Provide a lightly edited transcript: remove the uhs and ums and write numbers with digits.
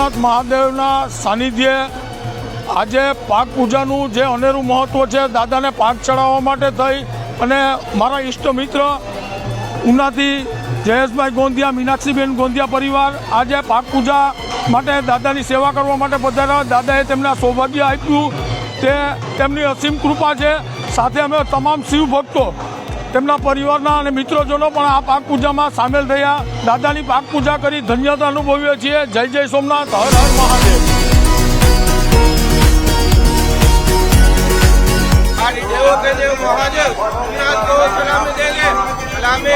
સોમનાથ મહાદેવના સાનિધ્યે આજે પાક પૂજાનું જે અનેરું મહત્ત્વ છે, દાદાને પાક ચડાવવા માટે થઈ અને મારા ઈષ્ટ મિત્ર ઉનાથી જયેશભાઈ ગોંધિયા, મીનાક્ષીબેન ગોંધિયા પરિવાર આજે પાક પૂજા માટે દાદાની સેવા કરવા માટે પધાર્યા. દાદાએ તેમને સૌભાગ્ય આપ્યું, તે તેમની અસીમ કૃપા છે. સાથે અમે તમામ શિવ ભક્તો, તેમના પરિવારના અને મિત્રજનો પણ આ પાક પૂજામાં સામેલ થયા. દાદાની પાક પૂજા કરી ધન્યતા અનુભવીએ છીએ. જય જય સોમનાથ, હર હર મહાદેવ. देवों के देव महादेव, सलामी देंगे, सलामी